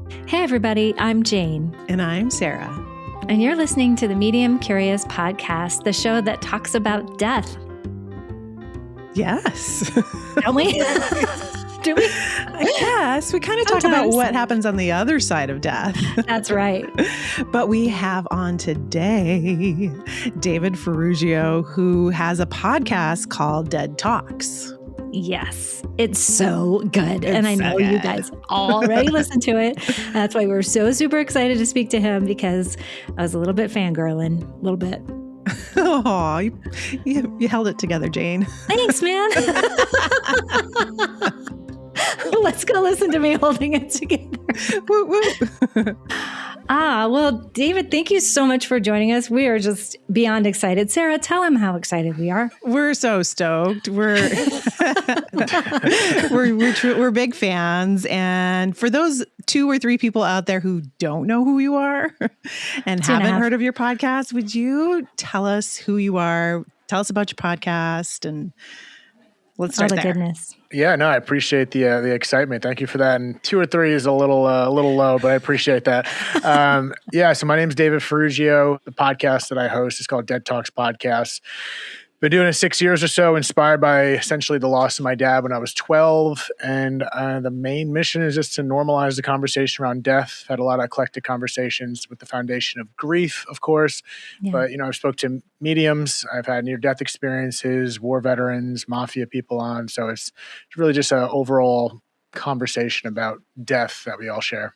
Hey everybody, I'm Jane. And I'm Sarah. And you're listening to the Medium Curious podcast, the show that talks about death. Yes. Don't we? Do we? I guess. We kind of talk about what happens on the other side of death. That's right. But we have on today David Ferrugio, who has a podcast called Dead Talks. Yes, it's so good. And I know you guys already listened to it. That's why we're so super excited to speak to him, because I was a little bit fangirling, a little bit. Oh, you held it together, Jane. Thanks, man. Let's go listen to me holding it together. Whoop, whoop. Well, David, thank you so much for joining us. We are just beyond excited. Sarah, tell him how excited we are. We're so stoked. We're big fans. And for those 2 or 3 people out there who don't know who you are and haven't heard of your podcast, would you tell us who you are? Tell us about your podcast, and let's start there. Goodness. Yeah, no, I appreciate the excitement. Thank you for that. And 2 or 3 is a little low, but I appreciate that. So my name's David Ferrugio. The podcast that I host is called Dead Talks Podcast. Been doing it 6 years or so, inspired by essentially the loss of my dad when I was 12. And the main mission is just to normalize the conversation around death. Had a lot of eclectic conversations with the foundation of grief, of course. Yeah. But, I've spoke to mediums. I've had near-death experiences, war veterans, mafia people on. So it's really just an overall conversation about death that we all share.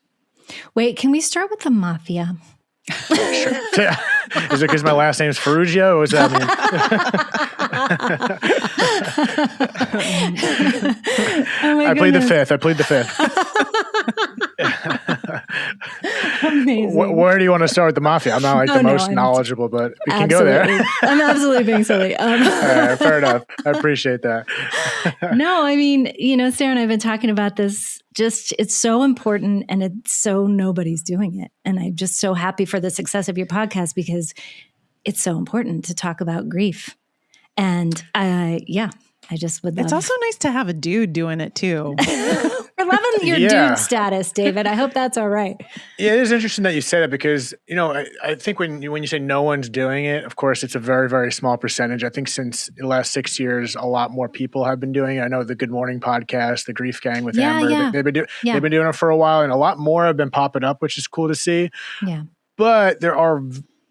Wait, can we start with the mafia? Sure. Is it because my last name is Ferrugio? What does that mean? I plead the fifth. Amazing. Where do you want to start with the mafia? I'm not the most knowledgeable, but we can go there. I'm absolutely being silly. Fair enough. I appreciate that. No, Sarah and I have been talking about this. Just, it's so important, and it's so nobody's doing it. And I'm just so happy for the success of your podcast, because it's so important to talk about grief. And I just would love. It's also nice to have a dude doing it too. We're loving your dude status, David. I hope that's all right. Yeah, it is interesting that you say that, because, I think when you say no one's doing it, of course, it's a very, very small percentage. I think since the last 6 years, a lot more people have been doing it. I know the Good Morning podcast, the Grief Gang with Amber, they've been doing it for a while, and a lot more have been popping up, which is cool to see. Yeah. But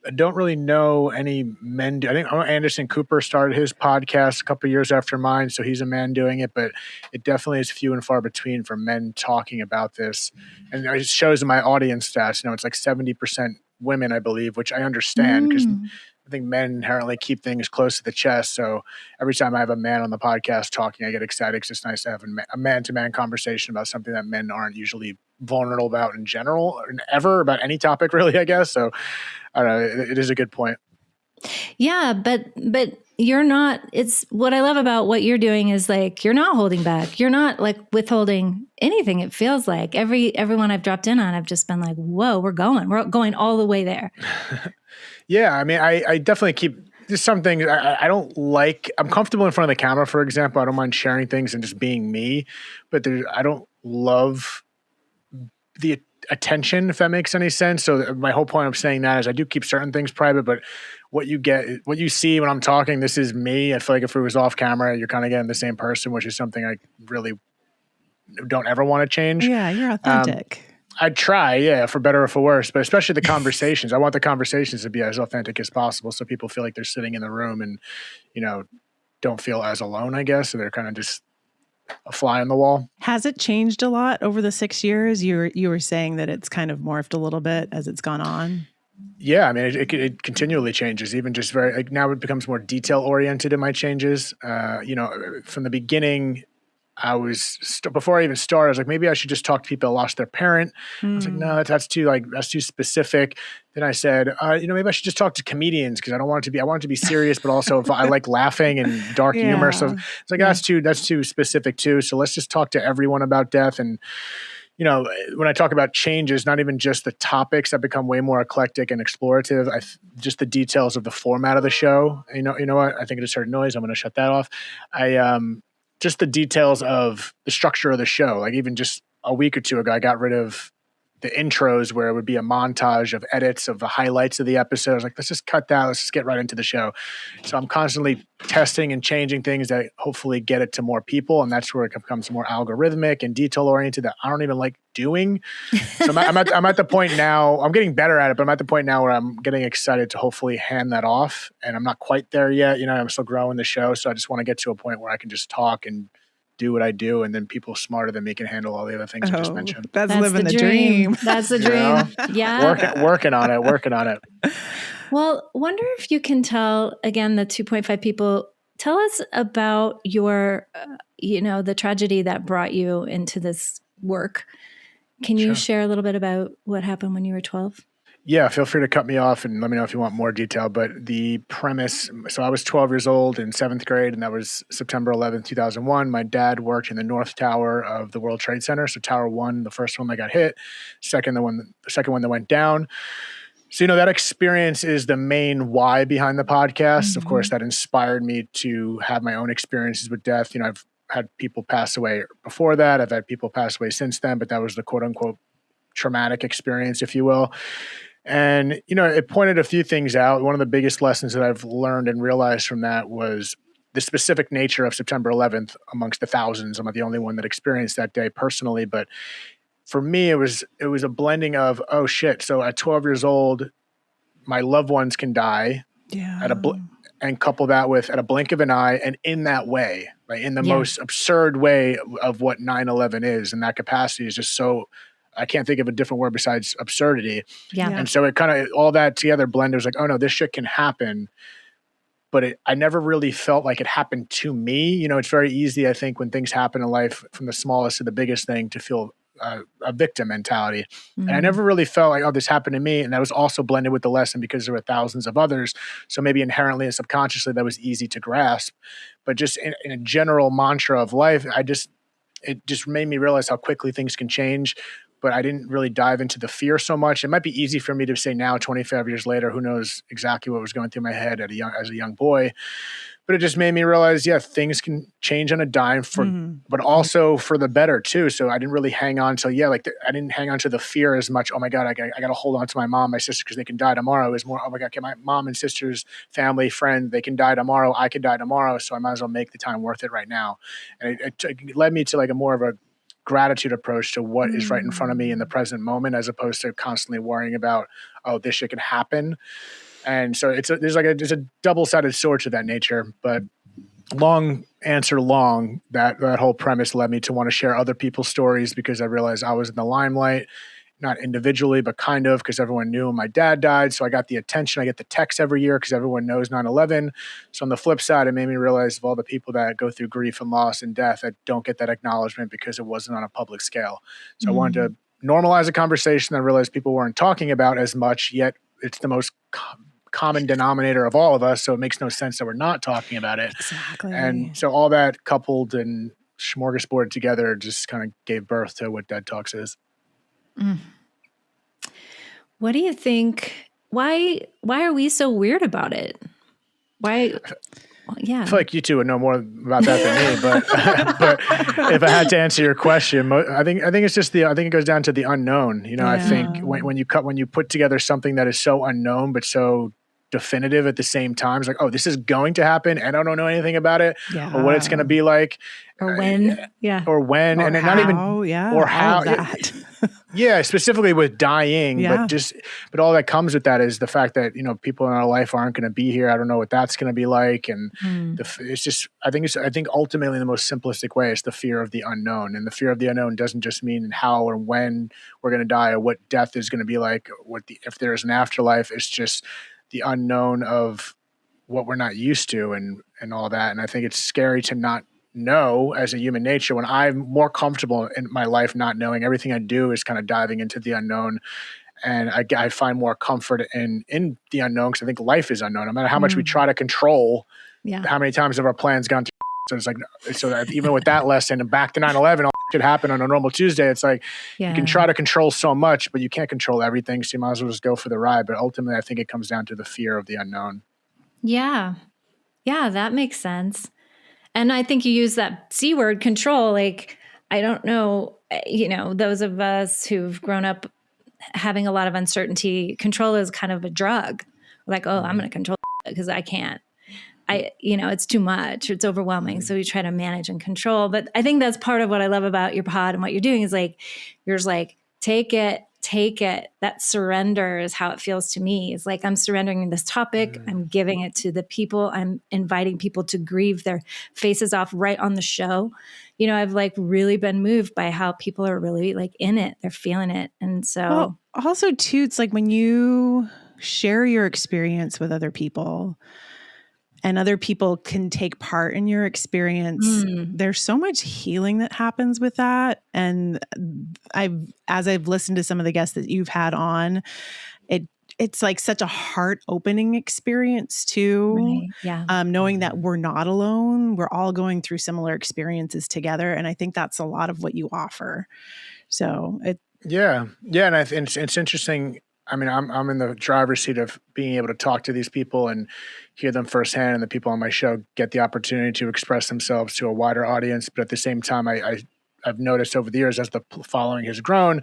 I don't really know any men. I think Anderson Cooper started his podcast a couple of years after mine, so he's a man doing it. But it definitely is few and far between for men talking about this. And it shows in my audience stats, it's like 70% women, I believe, which I understand, because I think men inherently keep things close to the chest. So every time I have a man on the podcast talking, I get excited, because it's nice to have a man-to-man conversation about something that men aren't usually vulnerable about in general, or ever, about any topic, really, I guess. So I don't know. It is a good point. Yeah, but you're not. It's what I love about what you're doing is, like, you're not holding back. You're not like withholding anything. It feels like everyone I've dropped in on, I've just been like, whoa, we're going all the way there. Yeah, I definitely keep. There's some things I don't like. I'm comfortable in front of the camera, for example. I don't mind sharing things and just being me, but I don't love the attention, if that makes any sense. So my whole point of saying that is I do keep certain things private, but what you see when I'm talking, this is me. I feel like if it was off camera, you're kind of getting the same person, which is something I really don't ever want to change. Yeah, you're authentic. I try, for better or for worse, but especially the conversations. I want the conversations to be as authentic as possible, so people feel like they're sitting in the room and, don't feel as alone, I guess. So they're kind of just a fly on the wall. Has it changed a lot over the 6 years? You were saying that it's kind of morphed a little bit as it's gone on. Yeah, it continually changes. Even just now, it becomes more detail oriented in my changes. From the beginning, I was before I even started, I was like, maybe I should just talk to people that lost their parent. I was like, no, that's too specific. Then I said, maybe I should just talk to comedians, because I want it to be serious, but also I like laughing and dark humor. So it's like, that's too specific too. So let's just talk to everyone about death. And, when I talk about changes, not even just the topics that become way more eclectic and explorative, just the details of the format of the show. You know what? I think I just heard noise. I'm going to shut that off. Just the details of the structure of the show. Like, even just a week or two ago, I got rid of intros where it would be a montage of edits of the highlights of the episode. I was like, let's just cut that. Let's just get right into the show. So I'm constantly testing and changing things that hopefully get it to more people. And that's where it becomes more algorithmic and detail oriented that I don't even like doing. So I'm at the point now, I'm getting better at it, but I'm at the point now where I'm getting excited to hopefully hand that off. And I'm not quite there yet. I'm still growing the show. So I just want to get to a point where I can just talk and do what I do, and then people smarter than me can handle all the other things I just mentioned. That's living the dream. That's the dream. Yeah. Working on it. Well, wonder if you can tell, again, the 2.5 people, tell us about your, the tragedy that brought you into this work. Can you share a little bit about what happened when you were 12? Yeah, feel free to cut me off and let me know if you want more detail. But the premise, so I was 12 years old in 7th grade, and that was September 11th, 2001. My dad worked in the North Tower of the World Trade Center. So Tower 1, the first one that got hit, the second one that went down. So, that experience is the main why behind the podcast. Of course, that inspired me to have my own experiences with death. I've had people pass away before that. I've had people pass away since then, but that was the quote unquote traumatic experience, if you will. And, it pointed a few things out. One of the biggest lessons that I've learned and realized from that was the specific nature of September 11th amongst the thousands. I'm not the only one that experienced that day personally, but for me, it was a blending of, oh shit. So at 12 years old, my loved ones can die and couple that with at a blink of an eye and in that way, right? In the most absurd way of what 9/11 is. And that capacity is just so, I can't think of a different word besides absurdity. Yeah. And so it kind of, all that together blended was like, oh no, this shit can happen. But I never really felt like it happened to me. It's very easy, I think, when things happen in life from the smallest to the biggest thing to feel a victim mentality. And I never really felt like, oh, this happened to me. And that was also blended with the lesson because there were thousands of others. So maybe inherently and subconsciously that was easy to grasp. But just in a general mantra of life, it just made me realize how quickly things can change. But I didn't really dive into the fear so much. It might be easy for me to say now, 25 years later, who knows exactly what was going through my head as a young boy. But it just made me realize, things can change on a dime but also for the better too. So I didn't really hang on to, I didn't hang on to the fear as much. Oh my God, I got to hold on to my mom, my sister, because they can die tomorrow. It was more, oh my God, okay, my mom and sister's family, friend, they can die tomorrow. I could die tomorrow. So I might as well make the time worth it right now. And it led me to a more of a gratitude approach to what is right in front of me in the present moment, as opposed to constantly worrying about, oh, this shit can happen. And so there's a double-sided sword to that nature, but long answer long, that whole premise led me to want to share other people's stories because I realized I was in the limelight, not individually, but kind of, because everyone knew my dad died. So I got the attention. I get the texts every year because everyone knows 9/11. So on the flip side, it made me realize of all the people that go through grief and loss and death that don't get that acknowledgement because it wasn't on a public scale. So I wanted to normalize a conversation that I realized people weren't talking about as much, yet it's the most common denominator of all of us. So it makes no sense that we're not talking about it. Exactly. And so all that coupled and smorgasbord together just kind of gave birth to what Dead Talks is. What do you think? Why are we so weird about it? Why? Yeah. I feel like you two would know more about that than me, but if I had to answer your question, I think it's just I think it goes down to the unknown. I think when you put together something that is so unknown, but so definitive at the same time, it's like, oh, this is going to happen and I don't know anything about it or what it's going to be like. Or when. Or when. Or and how, not even, or how. That. Yeah, specifically with dying, but all that comes with that is the fact that, people in our life aren't going to be here. I don't know what that's going to be like. And it's just, I think ultimately the most simplistic way is the fear of the unknown. And the fear of the unknown doesn't just mean how or when we're going to die or what death is going to be like, if there's an afterlife. It's just the unknown of what we're not used to and all that. And I think it's scary to not know as a human nature. When I'm more comfortable in my life not knowing, everything I do is kind of diving into the unknown. And I find more comfort in the unknown because I think life is unknown. No matter how much we try to control, how many times have our plans gone to so it's like, so that even with that lesson and back to 9/11, all could happen on a normal Tuesday. It's like you can try to control so much, but you can't control everything. So you might as well just go for the ride. But ultimately, I think it comes down to the fear of the unknown. Yeah. Yeah, that makes sense. And I think you use that C word, control. Like, I don't know, those of us who've grown up having a lot of uncertainty, control is kind of a drug. Like, oh, I'm going to control because I can't. It's too much. It's overwhelming. So we try to manage and control. But I think that's part of what I love about your pod and what you're doing is like, you're just like, take it. That surrender is how it feels to me. It's like, I'm surrendering this topic. I'm giving it to the people. I'm inviting people to grieve their faces off right on the show. I've like really been moved by how people are really like in it. They're feeling it. And so. Well, also too, it's like when you share your experience with other people, and other people can take part in your experience, there's so much healing that happens with that. And as I've listened to some of the guests that you've had on, it's like such a heart opening experience too. Right. Yeah. Knowing that we're not alone, we're all going through similar experiences together. And I think that's a lot of what you offer. So Yeah. And I think it's interesting. I mean, I'm in the driver's seat of being able to talk to these people and hear them firsthand, and the people on my show get the opportunity to express themselves to a wider audience. But at the same time, I've noticed over the years as the following has grown,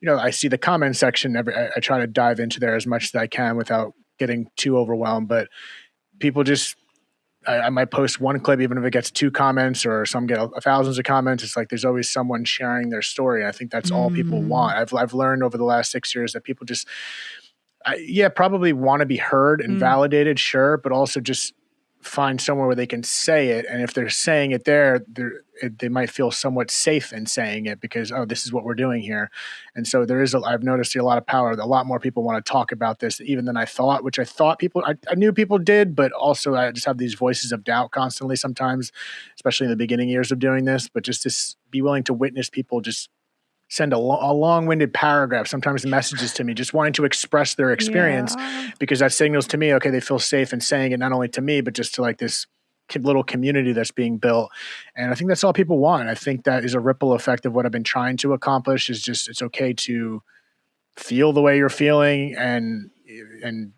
I see the comment section. I try to dive into there as much as I can without getting too overwhelmed. But people just, I might post one clip, even if it gets 2 comments or some get thousands of comments. It's like there's always someone sharing their story. I think that's all people want. I've learned over the last 6 years that people just, probably want to be heard and validated, sure, but also just find somewhere where they can say it. And if they're saying it there, they might feel somewhat safe in saying it because, oh, this is what we're doing here. And so I've noticed a lot of power. A lot more people want to talk about this even than I thought, which I thought I knew people did, but also I just have these voices of doubt constantly sometimes, especially in the beginning years of doing this, but just to be willing to witness people just send a long-winded paragraph, sometimes messages to me, just wanting to express their experience because that signals to me, okay, they feel safe in saying it, not only to me, but just to like this little community that's being built. And I think that's all people want. I think that is a ripple effect of what I've been trying to accomplish is just, it's okay to feel the way you're feeling. And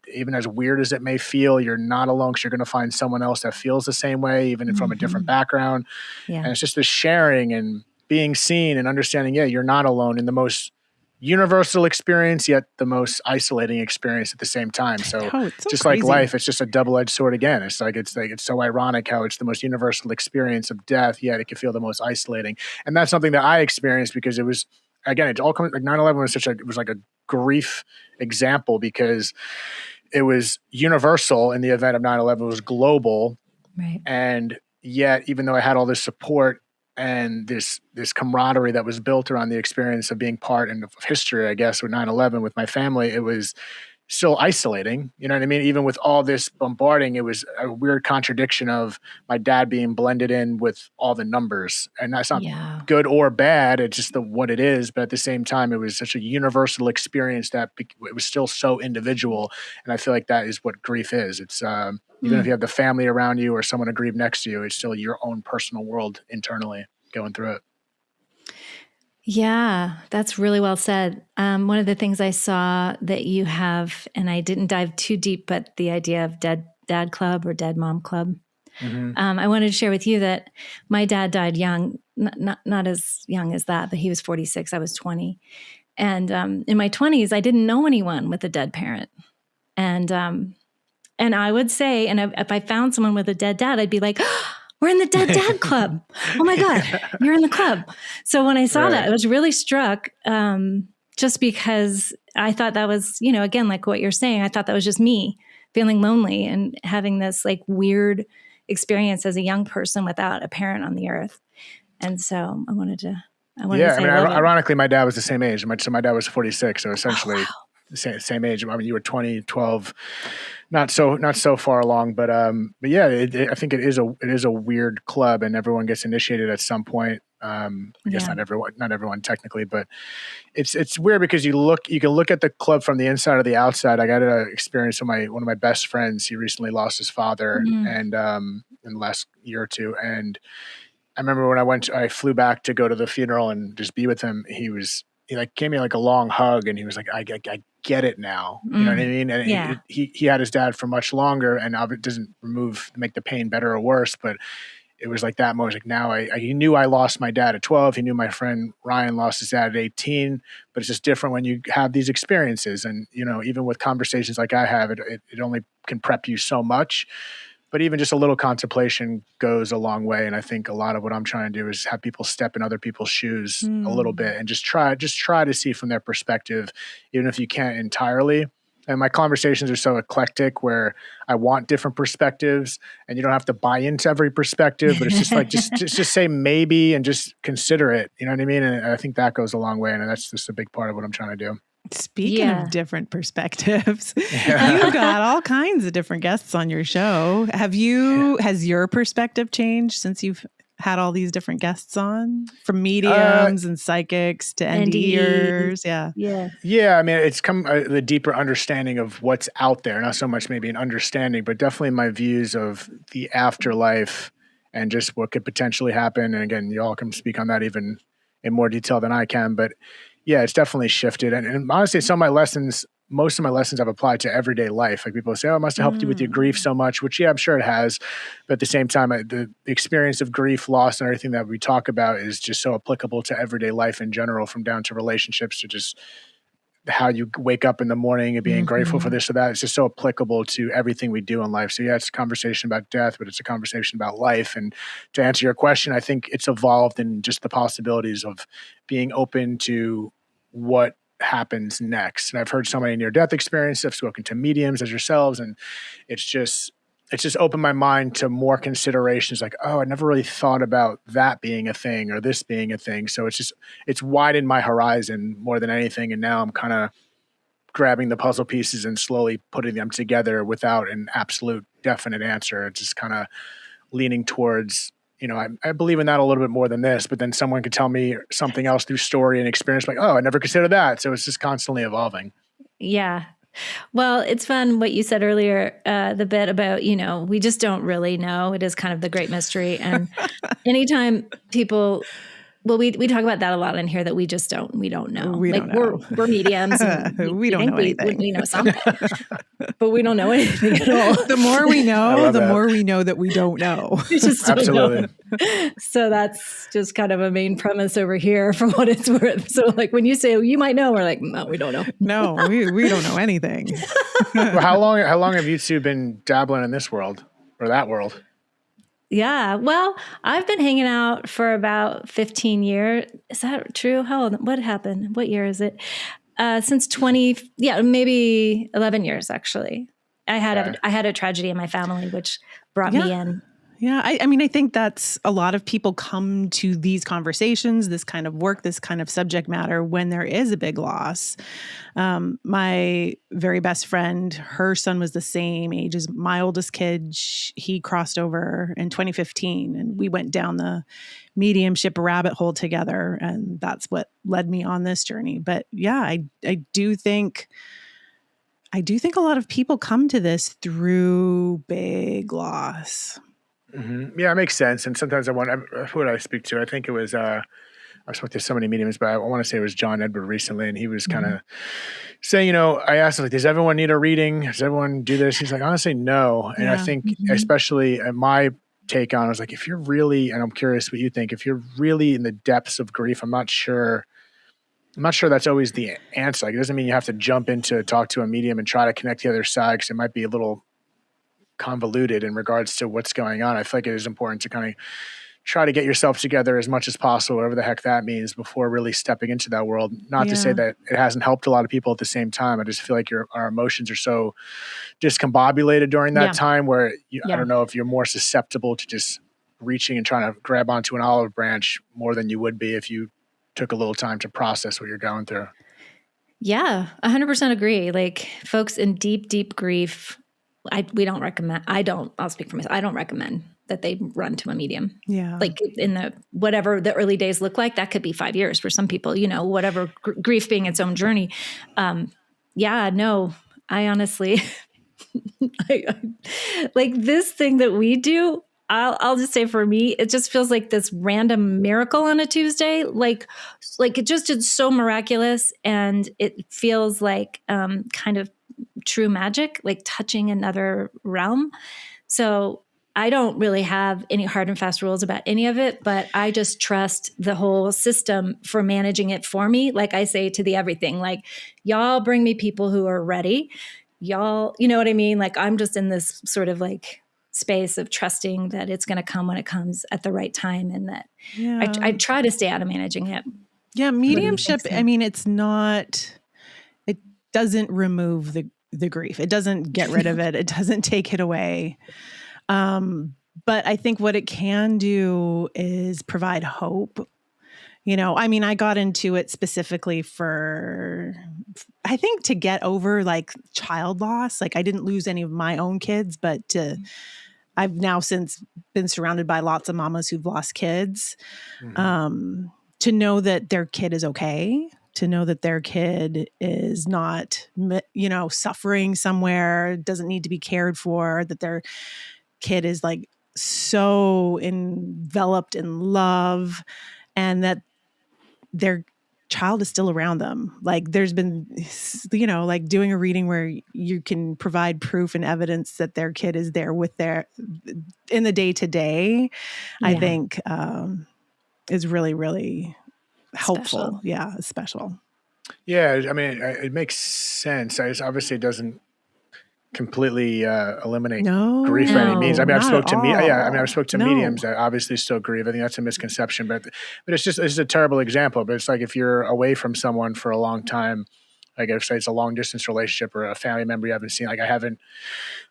even as weird as it may feel, you're not alone because you're going to find someone else that feels the same way, even from a different background. Yeah. And it's just this sharing and being seen and understanding, you're not alone in the most universal experience, yet the most isolating experience at the same time. So, just crazy. Like life, it's just a double-edged sword again. It's so ironic how it's the most universal experience of death, yet it can feel the most isolating. And that's something that I experienced because it was, again, it all comes like 9/11 was like a grief example because it was universal in the event of 9/11, it was global. Right. And yet, even though I had all this support and this camaraderie that was built around the experience of being part of history, I guess, with 9/11 with my family, it was still isolating. You know what I mean? Even with all this bombarding, it was a weird contradiction of my dad being blended in with all the numbers. And that's not good or bad. It's just what it is. But at the same time, it was such a universal experience that it was still so individual. And I feel like that is what grief is. It's even if you have the family around you or someone to grieve next to you, it's still your own personal world internally going through it. Yeah, that's really well said. One of the things I saw that you have, and I didn't dive too deep, but the idea of dead dad club or dead mom club. I wanted to share with you that my dad died young, not as young as that, but he was 46. I was 20. And in my 20s, I didn't know anyone with a dead parent. And I would say, and if I found someone with a dead dad, I'd be like, oh, we're in the dead dad club. Oh my God, you're in the club. So when I saw that, I was really struck just because I thought that was, again, like what you're saying, I thought that was just me feeling lonely and having this like weird experience as a young person without a parent on the earth. And so I wanted to say, ironically, my dad was the same age. So my dad was 46. So essentially the same age. I mean, you were 20, 12, not so far along, but yeah, I think it is a weird club, and everyone gets initiated at some point. I guess not everyone technically, but it's weird because you can look at the club from the inside or the outside. I got an experience with one of my best friends. He recently lost his father, and in the last year or two, and I remember when I flew back to go to the funeral and just be with him. He like gave me like a long hug, and he was like, I get it now. You know what I mean? And he had his dad for much longer, and it doesn't make the pain better or worse, but it was like that moment. Like now he knew I lost my dad at 12. He knew my friend Ryan lost his dad at 18, but it's just different when you have these experiences. And, even with conversations like I have, it only can prep you so much, but even just a little contemplation goes a long way. And I think a lot of what I'm trying to do is have people step in other people's shoes a little bit and just try to see from their perspective, even if you can't entirely. And my conversations are so eclectic where I want different perspectives, and you don't have to buy into every perspective, but it's just like, just say maybe and just consider it. You know what I mean? And I think that goes a long way. And that's just a big part of what I'm trying to do. Speaking of different perspectives, you've got all kinds of different guests on your show. Has your perspective changed since you've had all these different guests on, from mediums and psychics to NDEers? Yeah. I mean, it's come the deeper understanding of what's out there, not so much maybe an understanding, but definitely my views of the afterlife and just what could potentially happen. And again, you all can speak on that even in more detail than I can, but yeah, it's definitely shifted. And honestly, most of my lessons I've applied to everyday life. Like people say, oh, it must have helped you with your grief so much, which, yeah, I'm sure it has. But at the same time, the experience of grief, loss, and everything that we talk about is just so applicable to everyday life in general, from down to relationships to just how you wake up in the morning and being grateful for this or that. It's just so applicable to everything we do in life. So yeah, it's a conversation about death, but it's a conversation about life. And to answer your question, I think it's evolved in just the possibilities of being open to what happens next. And I've heard so many near-death experiences. I've spoken to mediums as yourselves, and it's just opened my mind to more considerations like, oh, I never really thought about that being a thing or this being a thing. So it's widened my horizon more than anything. And now I'm kind of grabbing the puzzle pieces and slowly putting them together without an absolute definite answer. It's just kind of leaning towards, I believe in that a little bit more than this, but then someone could tell me something else through story and experience, like, oh, I never considered that. So it's just constantly evolving. Yeah. Well, it's fun what you said earlier, the bit about, we just don't really know. It is kind of the great mystery. And anytime people, we talk about that a lot in here, that we don't know. We're mediums. And we don't know anything. We know something, but we don't know anything at all. The more we know, more we know that we don't know. We just don't Absolutely. know. So that's just kind of a main premise over here for what it's worth. So like when you say, you might know, we're like, no, we don't know. No, we don't know anything. Well, how long have you two been dabbling in this world or that world? Yeah. Well, I've been hanging out for about 15 years. Is that true? How old? What happened? What year is it? Since maybe 11 years, actually. I had a tragedy in my family, which brought me in. Yeah. I mean, I think that's a lot of people come to these conversations, this kind of work, this kind of subject matter when there is a big loss. My very best friend, her son was the same age as my oldest kid. He crossed over in 2015 and we went down the mediumship rabbit hole together. And that's what led me on this journey. But yeah, I do think a lot of people come to this through big loss. Mm-hmm. Yeah, it makes sense. And sometimes I wonder, who did I speak to? I think it was, I spoke to so many mediums, but I want to say it was John Edward recently. And he was kind of saying, I asked him, like, does everyone need a reading? Does everyone do this? He's like, honestly, no. And I think especially my take on it was like, if you're really, and I'm curious what you think, if you're really in the depths of grief, I'm not sure that's always the answer. Like, it doesn't mean you have to jump into talk to a medium and try to connect the other side, because it might be a little convoluted in regards to what's going on. I feel like it is important to kind of try to get yourself together as much as possible, whatever the heck that means, before really stepping into that world. Not to say that it hasn't helped a lot of people at the same time. I just feel like our emotions are so discombobulated during that time where I don't know if you're more susceptible to just reaching and trying to grab onto an olive branch more than you would be if you took a little time to process what you're going through. Yeah, 100% agree. Like folks in deep, deep grief, we don't recommend, I'll speak for myself. I don't recommend that they run to a medium. Yeah. Like in whatever the early days look like, that could be 5 years for some people, whatever grief being its own journey. No, I honestly, like this thing that we do, I'll just say for me, it just feels like this random miracle on a Tuesday. Like it's so miraculous, and it feels like kind of true magic, like touching another realm. So I don't really have any hard and fast rules about any of it, but I just trust the whole system for managing it for me. Like I say to the everything, like, y'all bring me people who are ready. Y'all, you know what I mean? Like, I'm just in this sort of like space of trusting that it's going to come when it comes at the right time. And that I try to stay out of managing it. Yeah. Mediumship, I mean, it doesn't remove the grief. It doesn't get rid of it. It doesn't take it away. But I think what it can do is provide hope. You know, I mean, I got into it specifically I think to get over like child loss. Like I didn't lose any of my own kids, but I've now since been surrounded by lots of mamas who've lost kids. To know that their kid is okay, to know that their kid is not, you know, suffering somewhere, doesn't need to be cared for, that their kid is like so enveloped in love, and that their child is still around them. Like there's been, you know, like doing a reading where you can provide proof and evidence that their kid is there with in the day to day, I think is really, really helpful. Special. Yeah. It's special. Yeah. I mean, it makes sense. Obviously it doesn't completely eliminate grief by any means. I mean, I've spoke to mediums that obviously still grieve. I think that's a misconception, but it's just a terrible example. But it's like if you're away from someone for a long time, like if say it's a long distance relationship or a family member you haven't seen, like me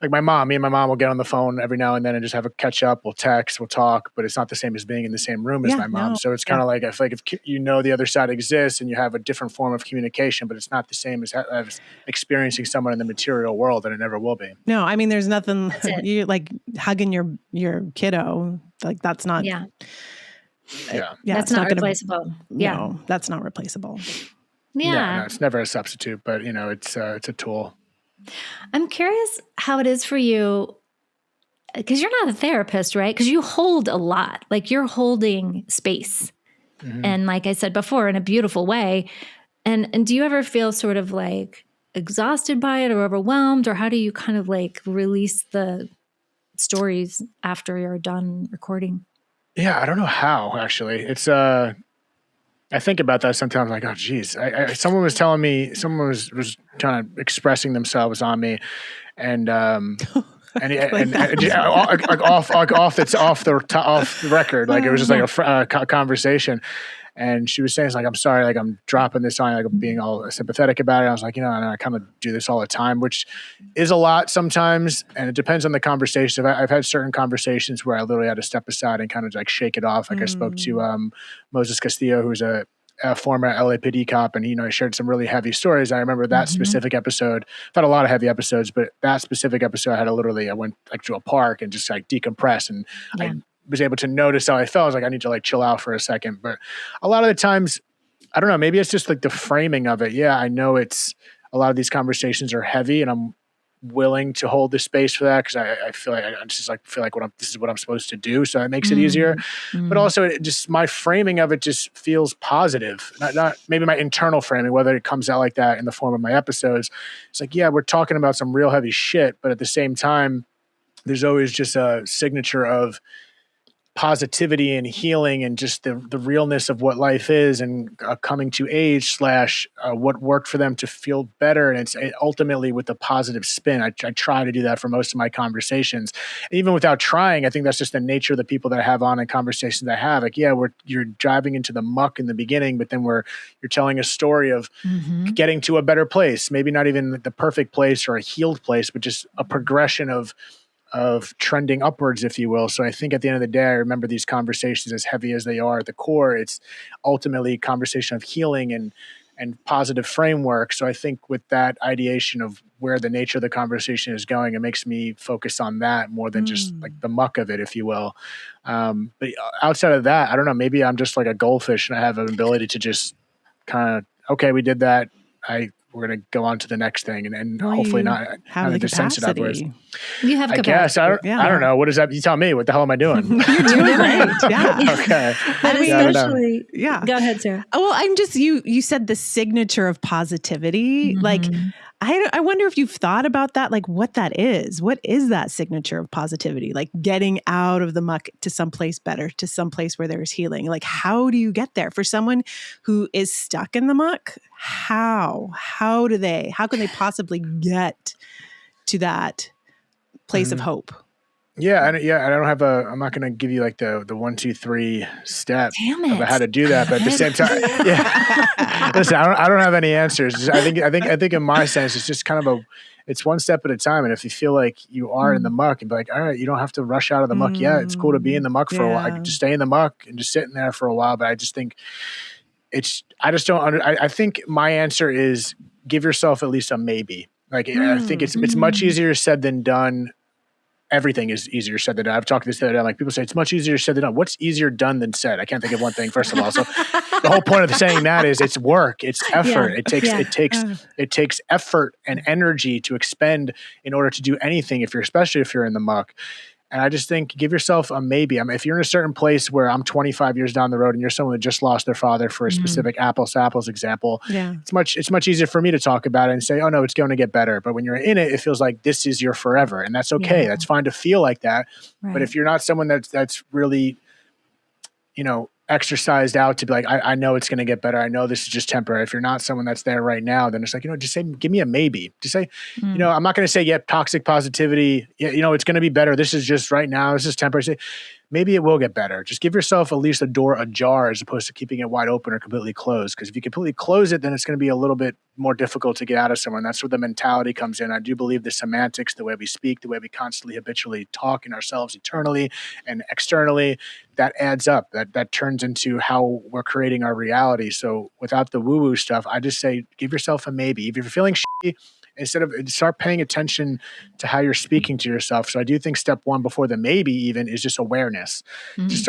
and my mom will get on the phone every now and then and just have a catch up. We'll text, we'll talk, but it's not the same as being in the same room as my mom. So it's kind of like, I feel like if you know the other side exists and you have a different form of communication, but it's not the same as experiencing someone in the material world, and it never will be. No, I mean, there's nothing you like hugging your kiddo. Like that's not, that's not replaceable. No, that's not replaceable. Yeah. No, it's never a substitute, but you know, it's a tool. I'm curious how it is for you, because you're not a therapist, right? Because you hold a lot, like you're holding space. And like I said before, in a beautiful way. And do you ever feel sort of like exhausted by it or overwhelmed, or how do you kind of like release the stories after you're done recording? Yeah, I don't know how, actually. It's I think about that sometimes, like, oh, geez. Someone was telling me, someone was kind of expressing themselves on me, and off the record, like it was just like a conversation. And she was saying, like, I'm sorry, like I'm dropping this on, like I'm being all sympathetic about it. I was like, I kind of do this all the time, which is a lot sometimes. And it depends on the conversation. I've had certain conversations where I literally had to step aside and kind of like shake it off. Like I spoke to Moses Castillo, who's a former LAPD cop, and he shared some really heavy stories. I remember that specific episode. I've had a lot of heavy episodes, but that specific episode, I went like to a park and just like decompress, and I was able to notice how I felt. I was like, I need to like chill out for a second. But a lot of the times, I don't know, maybe it's just like the framing of it. Yeah, I know it's a lot of these conversations are heavy, and I'm willing to hold the space for that because I feel like this is what I'm supposed to do. So it makes it easier. But also my framing of it just feels positive. Not maybe my internal framing, whether it comes out like that in the form of my episodes. It's like, yeah, we're talking about some real heavy shit, but at the same time, there's always just a signature of positivity and healing and just the realness of what life is and coming to age / what worked for them to feel better. And it's ultimately with a positive spin. I try to do that for most of my conversations. Even without trying, I think that's just the nature of the people that I have on and conversations I have. Like, yeah, you're driving into the muck in the beginning, but then you're telling a story of getting to a better place. Maybe not even the perfect place or a healed place, but just a progression of trending upwards, if you will. So I think at the end of the day, I remember these conversations, as heavy as they are at the core, it's ultimately a conversation of healing and positive framework. So I think with that ideation of where the nature of the conversation is going, it makes me focus on that more than just like the muck of it, if you will. But outside of that, I don't know, maybe I'm just like a goldfish and I have an ability to just kind of, okay, we did that. We're going to go on to the next thing and hopefully not have the capacity. You have capacity. I guess. I don't know. What is that? You tell me. What the hell am I doing? You're doing great. Yeah. Okay. Especially, go ahead, Sarah. Well, I'm just, you said the signature of positivity. Like, I wonder if you've thought about that, like what that is. What is that signature of positivity? Like getting out of the muck to someplace better, to someplace where there's healing. Like how do you get there? For someone who is stuck in the muck, how can they possibly get to that place of hope? Yeah, I don't have I'm not going to give you like the 1, 2, 3 step about how to do that, but at the same time, listen, I don't have any answers. I think in my sense, it's just kind of it's one step at a time. And if you feel like you are in the muck and be like, all right, you don't have to rush out of the muck yet. It's cool to be in the muck for a while. I could just stay in the muck and just sit in there for a while. But I just think I think my answer is give yourself at least a maybe. Like, I think it's much easier said than done. Everything is easier said than done. I've talked this the other day. Like people say, it's much easier said than done. What's easier done than said? I can't think of one thing. First of all, so the whole point of saying that is it's work, it's effort. It takes effort and energy to expend in order to do anything. Especially if you're in the muck. And I just think give yourself a maybe. I mean, if you're in a certain place where I'm 25 years down the road and you're someone that just lost their father, for a specific apples to apples example, it's much easier for me to talk about it and say, oh no, it's going to get better. But when you're in it, it feels like this is your forever, and that's okay. That's fine to feel like that. Right. But if you're not someone that's really, exercised out to be like, I know it's going to get better. I know this is just temporary. If you're not someone that's there right now, then it's like, just say, give me a maybe. Just say, I'm not going to say, toxic positivity. Yeah, it's going to be better. This is just right now. This is temporary. Say, maybe it will get better. Just give yourself at least a door ajar as opposed to keeping it wide open or completely closed. Because if you completely close it, then it's going to be a little bit more difficult to get out of someone. That's where the mentality comes in. I do believe the semantics, the way we speak, the way we constantly habitually talk in ourselves internally and externally, that adds up. That turns into how we're creating our reality. So without the woo-woo stuff, I just say, give yourself a maybe. If you're feeling shitty, start paying attention to how you're speaking to yourself. So I do think step one before the maybe even is just awareness. Just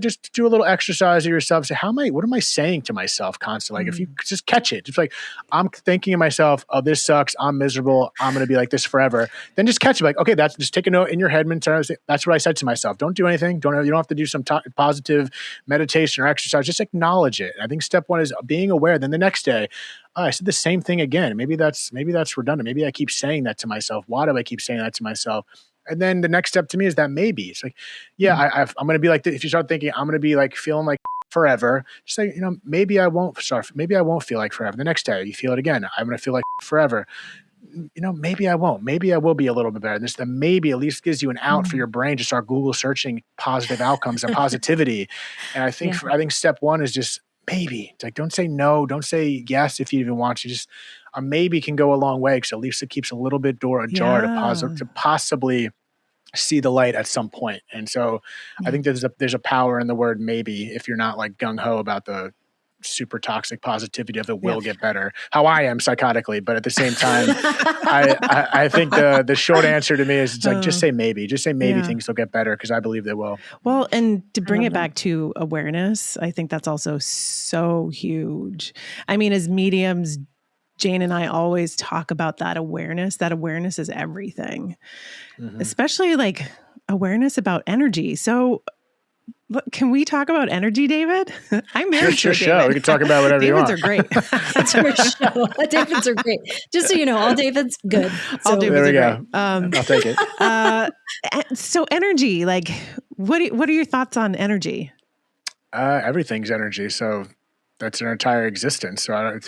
just do a little exercise of yourself. Say, what am I saying to myself constantly? Like if you just catch it, just like, I'm thinking of myself, oh, this sucks. I'm miserable. I'm going to be like this forever. Then just catch it. Like, okay, just take a note in your head. That's what I said to myself. Don't do anything. You don't have to do some positive meditation or exercise. Just acknowledge it. I think step one is being aware. Then the next day, oh, I said the same thing again. Maybe that's redundant. Maybe I keep saying that to myself. Why do I keep saying that to myself? And then the next step to me is that maybe. It's like, I'm going to be like, if you start thinking, I'm going to be like feeling like forever, just say, maybe I won't feel like forever. The next day you feel it again. I'm going to feel like forever. Maybe I won't. Maybe I will be a little bit better. The maybe at least gives you an out for your brain to start Google searching positive outcomes and positivity. And I think step one is just maybe. It's like, don't say no. Don't say yes if you even want to. Just a maybe can go a long way, because at least it keeps a little bit door ajar to possibly see the light at some point. And so I think there's a power in the word maybe if you're not like gung-ho about the super toxic positivity of it will get better, how I am psychotically. But at the same time, I think the short answer to me is it's like, just say maybe things will get better, because I believe they will. Well, and to bring it back to awareness, I think that's also so huge. I mean, as mediums, Jane and I always talk about that awareness. That awareness is everything, especially like awareness about energy. So can we talk about energy, David? I'm married to your show. We can talk about whatever you want. David's are great. It's your show. David's are great. Just so you know, all David's good. All David's are great. I'll take it. So energy, like what are your thoughts on energy? Everything's energy. So that's our entire existence. So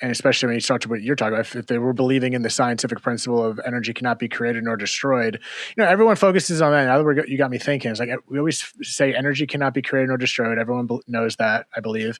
and especially when you talk to what you're talking about, if they were believing in the scientific principle of energy cannot be created nor destroyed, everyone focuses on that. Now you got me thinking. It's like we always say energy cannot be created nor destroyed. Everyone knows that, I believe.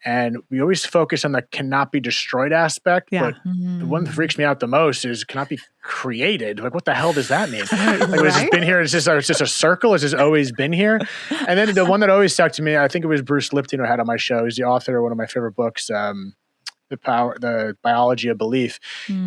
And we always focus on the cannot be destroyed aspect. Yeah. But the one that freaks me out the most is cannot be created. Like, what the hell does that mean? Like, it's just been here. It's just a circle. It's just always been here. And then the one that always stuck to me, I think it was Bruce Lipton who had on my show. He's the author of one of my favorite books, the biology of belief.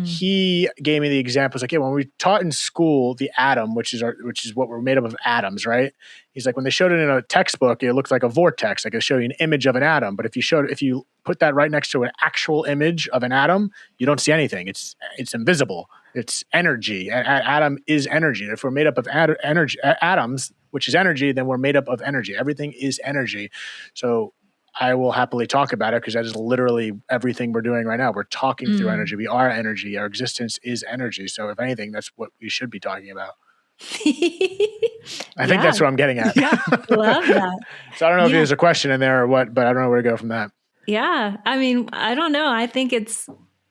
He gave me the examples like, when we taught in school the atom, which is what we're made up of atoms, right? He's like, when they showed it in a textbook, it looked like a vortex. Like, they show you an image of an atom, but if you put that right next to an actual image of an atom, you don't see anything. It's invisible. It's energy. Atom is energy. If we're made up of atoms, which is energy, then we're made up of energy. Everything is energy. So I will happily talk about it because that is literally everything we're doing right now. We're talking through energy. We are energy. Our existence is energy. So if anything, that's what we should be talking about. I think that's what I'm getting at. Yeah, love that. So I don't know if there's a question in there or what, but I don't know where to go from that. Yeah. I mean, I don't know. I think it's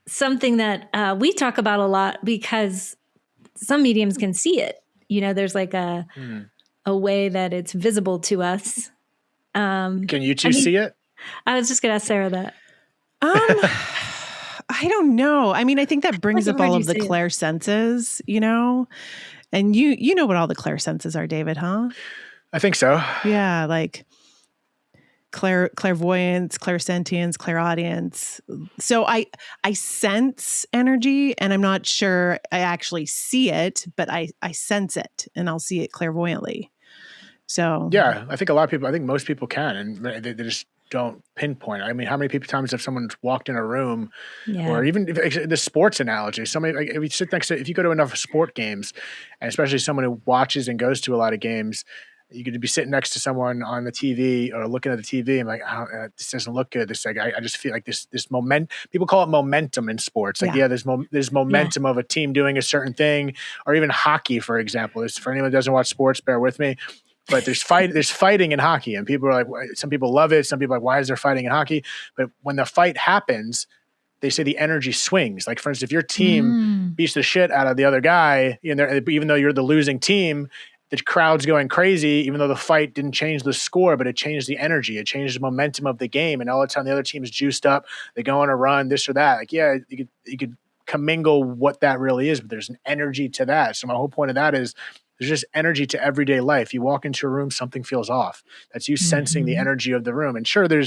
something that we talk about a lot because some mediums can see it. You know, there's like a way that it's visible to us. Can you two see it? I was just going to ask Sarah that. I don't know. I mean, I think that brings up all of the clair senses, you know, and you know what all the clair senses are, David, huh? I think so. Yeah. Like clairvoyance, clairsentience, clairaudience. So I sense energy, and I'm not sure I actually see it, but I sense it, and I'll see it clairvoyantly. So yeah, I think most people can, and they just don't pinpoint. I mean, how many times have someone walked in a room, or even the sports analogy? Somebody, like, if you go to enough sport games, and especially someone who watches and goes to a lot of games, you could be sitting next to someone on the TV or looking at the TV and like, oh, this doesn't look good. This, like, I just feel like this moment. People call it momentum in sports. Like, there's momentum of a team doing a certain thing, or even hockey, for example. For anyone who doesn't watch sports, bear with me. But there's fighting in hockey, and people are like, some people love it. Some people are like, why is there fighting in hockey? But when the fight happens, they say the energy swings. Like, for instance, if your team beats the shit out of the other guy, even though you're the losing team, the crowd's going crazy, even though the fight didn't change the score, but it changed the energy. It changed the momentum of the game. And all the time the other team's juiced up, they go on a run, this or that. Like, yeah, you could commingle what that really is, but there's an energy to that. So my whole point of that is there's just energy to everyday life. You walk into a room, something feels off. That's you sensing the energy of the room. And sure, there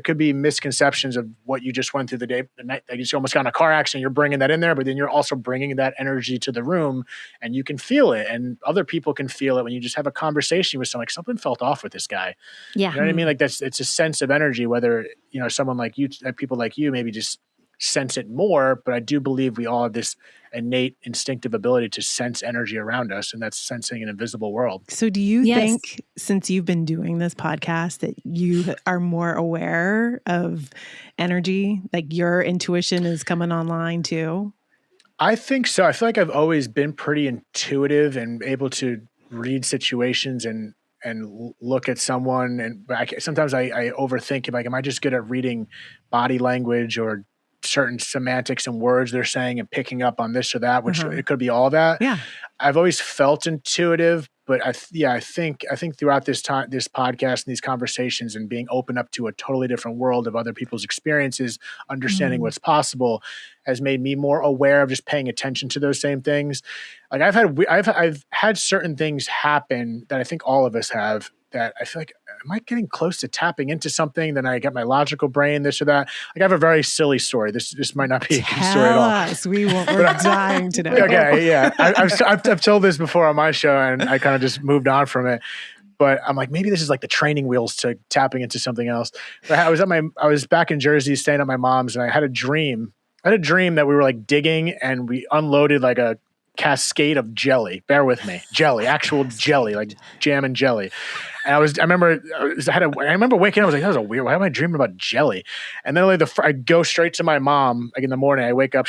could be misconceptions of what you just went through the night that you just almost got in a car accident. You're bringing that in there, but then you're also bringing that energy to the room, and you can feel it, and other people can feel it when you just have a conversation with someone. Like, something felt off with this guy. Yeah, you know what I mean? Like, it's a sense of energy. Whether someone like you, people like you, maybe just sense it more, but I do believe we all have this innate instinctive ability to sense energy around us, and that's sensing an invisible world. So do you think, since you've been doing this podcast, that you are more aware of energy? Like, your intuition is coming online too? I think so. I feel like I've always been pretty intuitive and able to read situations and look at someone. And sometimes I overthink, like, am I just good at reading body language or certain semantics and words they're saying and picking up on this or that, which it could be all that. Yeah. I've always felt intuitive, but I think throughout this time, this podcast and these conversations and being open up to a totally different world of other people's experiences, understanding what's possible, has made me more aware of just paying attention to those same things. Like, I've had certain things happen that I think all of us have, that I feel like, am I getting close to tapping into something? Then I get my logical brain, this or that. Like, I have a very silly story. This might not be a good story at all. Us. We're dying to know. Okay, yeah. I've told this before on my show, and I kind of just moved on from it. But I'm like, maybe this is like the training wheels to tapping into something else. But I was back in Jersey staying at my mom's, and I had a dream. That we were like digging, and we unloaded like a cascade of jelly. Bear with me. Jelly, actual jelly, like jam and jelly. And I remember waking up, I was like, that was weird. Why am I dreaming about jelly? And then I go straight to my mom, like in the morning, I wake up,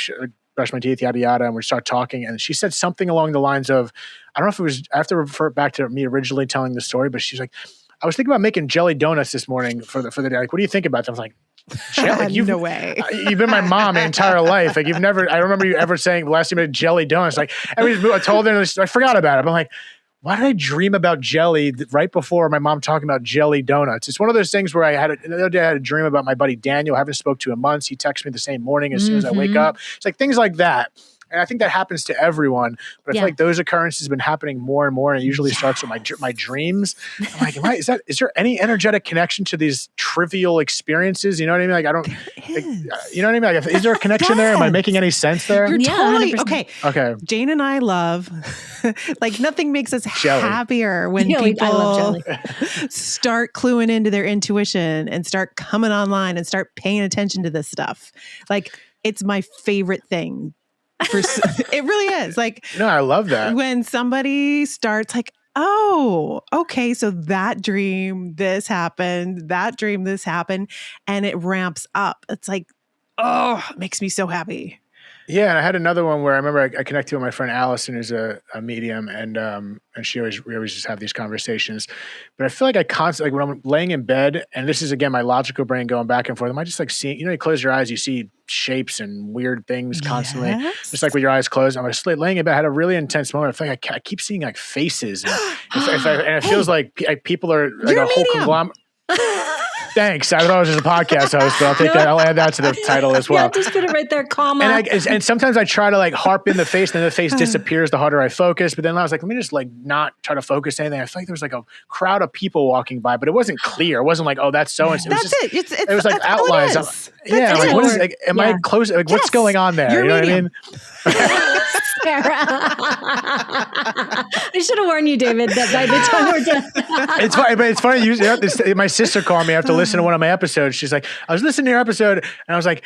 brush my teeth, yada, yada, and we start talking. And she said something along the lines of, I don't know if it was, I have to refer back to me originally telling the story, but she's like, I was thinking about making jelly donuts this morning for the day. Like, what do you think about them? I was like, jelly? No way. You've been my mom my entire life. Like, I don't remember you ever saying the last time you made jelly donuts. Like, I told her, I forgot about it. I'm like, why did I dream about jelly right before my mom talking about jelly donuts? It's one of those things where the other day I had a dream about my buddy Daniel. I haven't spoke to him in months. He texts me the same morning as soon as I wake up. It's like things like that. And I think that happens to everyone, but I feel like those occurrences have been happening more and more. And it usually starts with my dreams. I'm like, is there any energetic connection to these trivial experiences? You know what I mean? Like, you know what I mean? Like, is there a connection there? Am I making any sense there? You're totally 100%. Okay. Jane and I love, like, nothing makes us jelly. Happier when people start cluing into their intuition and start coming online and start paying attention to this stuff. Like, it's my favorite thing. It really is. Like, no, I love that. When somebody starts like, oh, okay. So that dream, this happened, that dream, this happened, and it ramps up. It's like, oh, it makes me so happy. Yeah, and I had another one where I remember I connected with my friend Allison, who's a medium, and we always just have these conversations. But I feel like I constantly, like when I'm laying in bed, and this is again my logical brain going back and forth. Am I just like seeing? You close your eyes, you see shapes and weird things constantly, just like with your eyes closed. I'm just laying in bed. I had a really intense moment. I feel like I keep seeing like faces, and, and it feels like people are like a whole conglomerate. Thanks. I thought it was just a podcast host, but I'll take that. I'll add that to the title as well. Yeah, just put it right there, comma. And sometimes I try to like harp in the face, and then the face disappears the harder I focus. But then I was like, let me just like not try to focus anything. I feel like there was like a crowd of people walking by, but it wasn't clear. It wasn't like, oh, that's so and so. It was like outlines. Like what is? Like, am I close? Like what's going on there? You know what I mean? Sarah. I should have warned you, David, that by the time we're done. It's funny, but it's funny. My sister called me after listening to one of my episodes. She's like, I was listening to your episode, and I was like,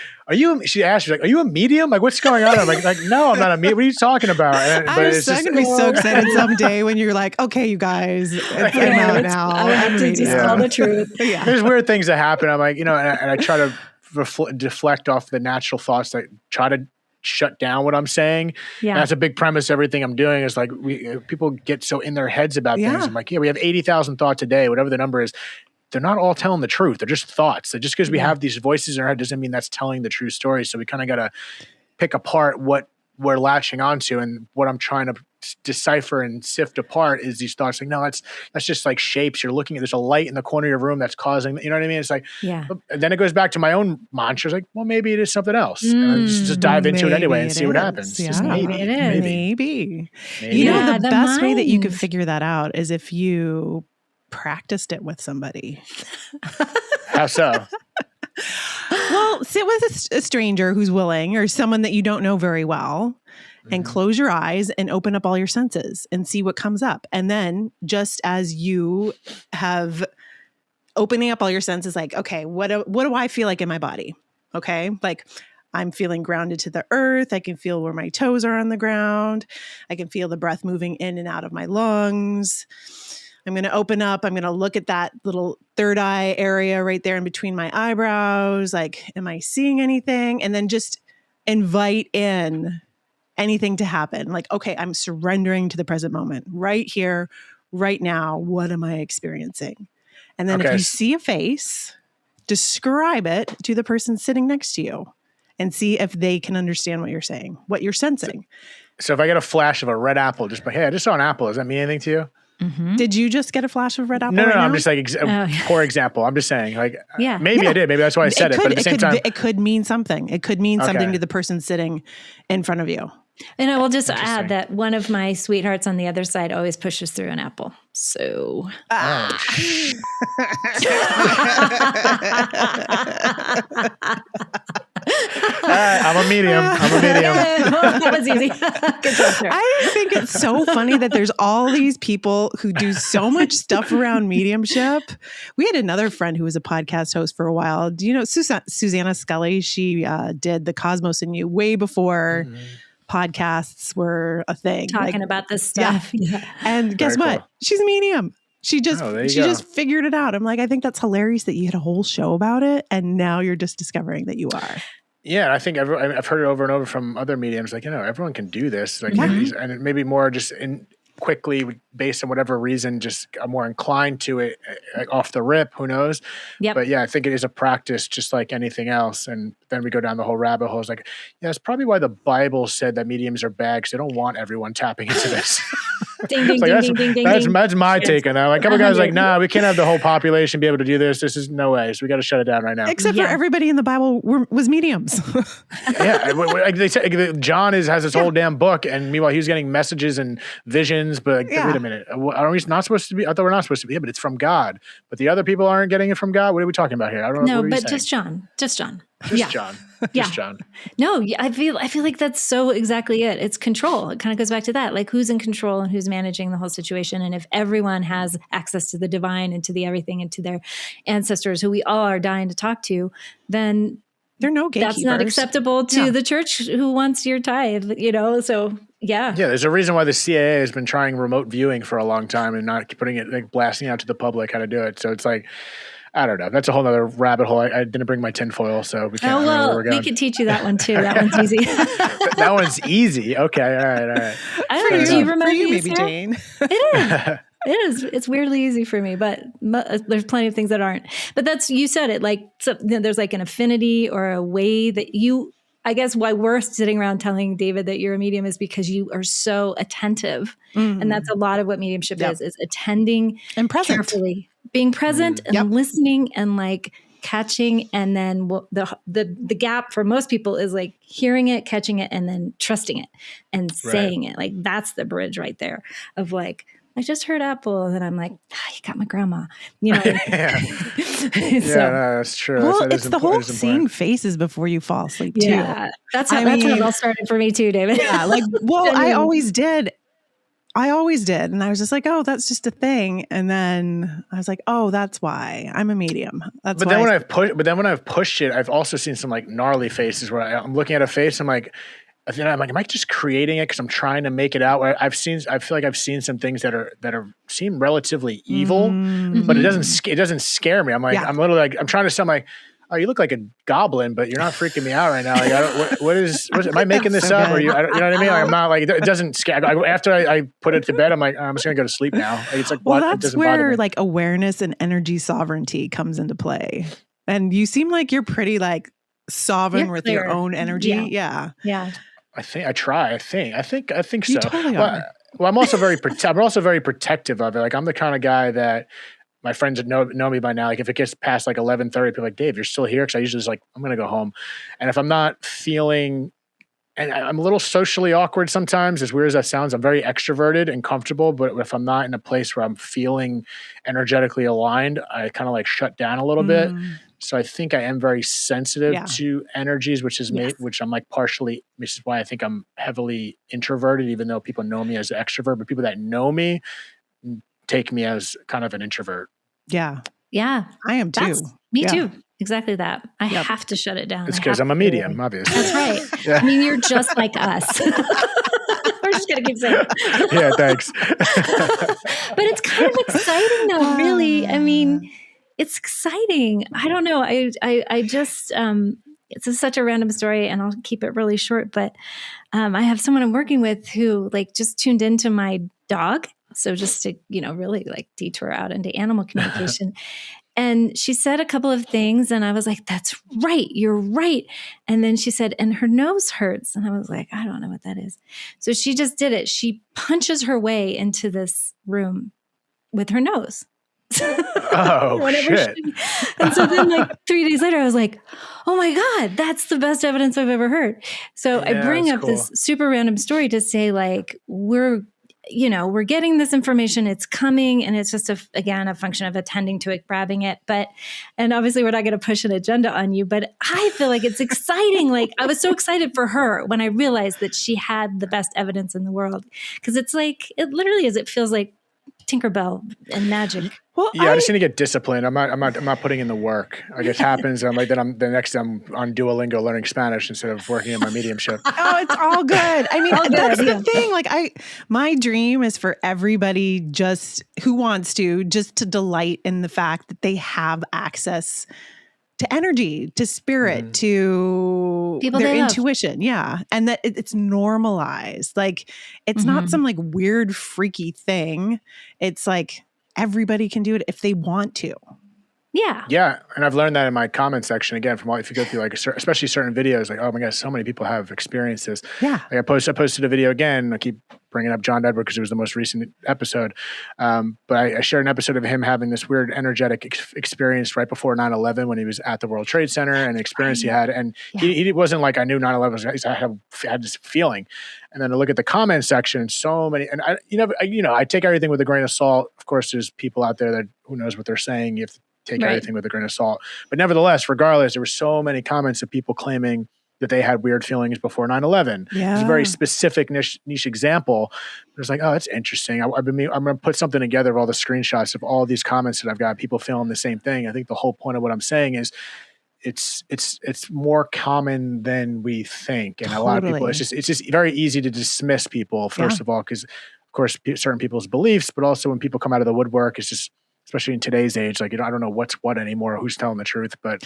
she asked, she's like, are you a medium? Like, what's going on? I'm like, no, I'm not a medium. What are you talking about? I'm going to be so excited someday when you're like, okay, you guys, I'm out now. I have to just tell the truth. Yeah. There's weird things that happen. I'm like, and I try to deflect off the natural thoughts that try to shut down what I'm saying. Yeah. And that's a big premise. Everything I'm doing is like people get so in their heads about things. I'm like, we have 80,000 thoughts a day, whatever the number is. They're not all telling the truth. They're just thoughts. So just because we have these voices in our head doesn't mean that's telling the true story. So we kind of got to pick apart what we're latching onto, and what I'm trying to decipher and sift apart is these thoughts. Like, no, that's just like shapes. You're looking at, there's a light in the corner of your room that's causing, you know what I mean? It's like, and then it goes back to my own mantra. It's like, well, maybe it is something else. And just dive into it anyway and see what happens. Yeah. Just maybe. It is. Maybe. The best way that you could figure that out is if you practiced it with somebody. How so? Well, sit with a stranger who's willing, or someone that you don't know very well, and close your eyes and open up all your senses and see what comes up. And then just as you have opening up all your senses, like, okay, what do I feel like in my body? Okay. Like I'm feeling grounded to the earth. I can feel where my toes are on the ground. I can feel the breath moving in and out of my lungs. I'm going to open up. I'm going to look at that little third eye area right there in between my eyebrows. Like, am I seeing anything? And then just invite in anything to happen. Like, okay, I'm surrendering to the present moment right here, right now. What am I experiencing? And then if you see a face, describe it to the person sitting next to you and see if they can understand what you're saying, what you're sensing. So if I get a flash of a red apple, just like, hey, I just saw an apple. Does that mean anything to you? Mm-hmm. Did you just get a flash of red apple? No, now? I'm just like poor example. I'm just saying, like, maybe I did. Maybe that's why I said it. But at the same time, it could mean something. It could mean something to the person sitting in front of you. And I will just add that one of my sweethearts on the other side always pushes through an apple. So. I'm a medium. That was easy. Good job, sir. I think it's so funny that there's all these people who do so much stuff around mediumship. We had another friend who was a podcast host for a while. Do you know Susanna Scully? She did The Cosmos and You way before podcasts were a thing. Talking about this stuff. Yeah. And guess what? She's a medium. She just figured it out. I'm like, I think that's hilarious that you had a whole show about it, and now you're just discovering that you are. Yeah, I think I've heard it over and over from other mediums. Like, everyone can do this. Like, and it may be more just quickly based on whatever reason, just I'm more inclined to it like off the rip. Who knows? Yep. But yeah, I think it is a practice, just like anything else. And then we go down the whole rabbit hole. It's like, it's probably why the Bible said that mediums are bad, because they don't want everyone tapping into this. Ding, ding, like, ding, ding, ding, that's my take on that. Like, a couple guys like, nah, we can't have the whole population be able to do this. This is no way. So we got to shut it down right now. Except for everybody in the Bible was mediums. Like they say, John has his whole damn book, and meanwhile he's getting messages and visions. But wait a minute, are we not supposed to be? I thought we're not supposed to be. Yeah, but it's from God. But the other people aren't getting it from God. What are we talking about here? I don't know. No, but just John. John. John. No, I feel like that's so exactly it. It's control. It kind of goes back to that, like who's in control and who's managing the whole situation. And if everyone has access to the divine and to the everything and to their ancestors who we all are dying to talk to, then there are no gatekeepers. That's not acceptable to the church who wants your tithe, So Yeah. Yeah, there's a reason why the CIA has been trying remote viewing for a long time and not putting it, like blasting out to the public how to do it. So it's like, I don't know. That's a whole other rabbit hole. I didn't bring my tinfoil, so we can't. Oh, well, we could teach you that one too. That one's easy. That one's easy. Okay. All right. I don't know. Do you remember you, maybe, Jane? It is. It is. It's weirdly easy for me, but there's plenty of things that aren't. But you said it, like, so, there's like an affinity or a way that I guess why we're sitting around telling David that you're a medium is because you are so attentive. Mm-hmm. And that's a lot of what mediumship is attending and present. Carefully, being present and listening and like catching. And then the gap for most people is like hearing it, catching it, and then trusting it and saying it. Like that's the bridge right there of like, I just heard apple, and then I'm like, you got my grandma. You know, yeah, no, that's true. Well, it's the whole seeing faces before you fall asleep too. Yeah, that's how it all started for me too, David. Yeah, like, well, I always did, and I was just like, oh, that's just a thing, and then I was like, oh, that's why I'm a medium. But then when I've pushed it, I've also seen some like gnarly faces where I'm looking at a face, I'm like, am I just creating it because I'm trying to make it out? I feel like I've seen some things that seem relatively evil, but it doesn't scare me. I'm like, I'm literally like, I'm trying to sound like, oh, you look like a goblin, but you're not freaking me out right now. Like, am I making this up? Or you know what I mean? Like, I'm not like, it doesn't scare. After I put it to bed, I'm like, I'm just gonna go to sleep now. Like, it's like, well, that's where like awareness and energy sovereignty comes into play. And you seem like you're pretty like sovereign with your own energy. Yeah. I think I try. I think so. You totally are. Well, I'm also very protective of it. Like I'm the kind of guy that my friends that know me by now. Like if it gets past like 11:30, people are like, Dave, you're still here? Because I usually just like, I'm gonna go home. And if I'm not feeling, and I'm a little socially awkward sometimes, as weird as that sounds, I'm very extroverted and comfortable. But if I'm not in a place where I'm feeling energetically aligned, I kind of like shut down a little bit. So I think I am very sensitive to energies, which I'm like partially, which is why I think I'm heavily introverted, even though people know me as an extrovert, but people that know me take me as kind of an introvert. Yeah. Yeah. I am too. Me too. Exactly that. I have to shut it down. It's because I'm a medium, obviously. That's right. I mean, you're just like us. We're just going to keep saying it. Yeah, thanks. But it's kind of exciting though, really. I mean, it's exciting. I don't know. I just, it's such a random story and I'll keep it really short, but I have someone I'm working with who like just tuned into my dog. So just to, really like detour out into animal communication. And she said a couple of things and I was like, that's right. You're right. And then she said, and her nose hurts. And I was like, I don't know what that is. So she just did it. She punches her way into this room with her nose. Oh, shit. And so then like 3 days later, I was like, oh my God, that's the best evidence I've ever heard. So I bring up this super random story to say like, we're getting this information, it's coming, and it's just a function of attending to it, grabbing it. And obviously we're not going to push an agenda on you, but I feel like it's exciting. Like I was so excited for her when I realized that she had the best evidence in the world. Cause it's like, it literally is, it feels like Tinkerbell and magic. Well, I just need to get disciplined. I'm not putting in the work. Like it happens, and I'm the next day I'm on Duolingo learning Spanish instead of working in my mediumship. Oh, it's all good. I mean, that's the thing. Like my dream is for everybody who wants to delight in the fact that they have access to energy, to spirit, to people their intuition. Yeah. And that it's normalized. Like it's not some like weird, freaky thing. It's like everybody can do it if they want to. Yeah. Yeah. And I've learned that in my comment section again, if you go through like, especially certain videos, like, oh my gosh, so many people have experienced this. Yeah. Like I posted a video again. I keep bringing up John Edward because it was the most recent episode. But I shared an episode of him having this weird energetic experience right before 9/11 when he was at the World Trade Center and the experience he had. And he wasn't like, I knew 9/11 was, I had this feeling. And then I look at the comment section, so many, and I take everything with a grain of salt. Of course, there's people out there that who knows what they're saying. You have to take everything with a grain of salt. But nevertheless, regardless, there were so many comments of people claiming that they had weird feelings before 9/11. Yeah. It's a very specific niche example. It was like, oh, that's interesting. I'm going to put something together of all the screenshots of all these comments that I've got, people feeling the same thing. I think the whole point of what I'm saying is it's more common than we think. And Totally. a lot of people, it's just very easy to dismiss people, first of all, because of course, certain people's beliefs, but also when people come out of the woodwork, it's just, especially in today's age, like, I don't know what's what anymore, who's telling the truth, but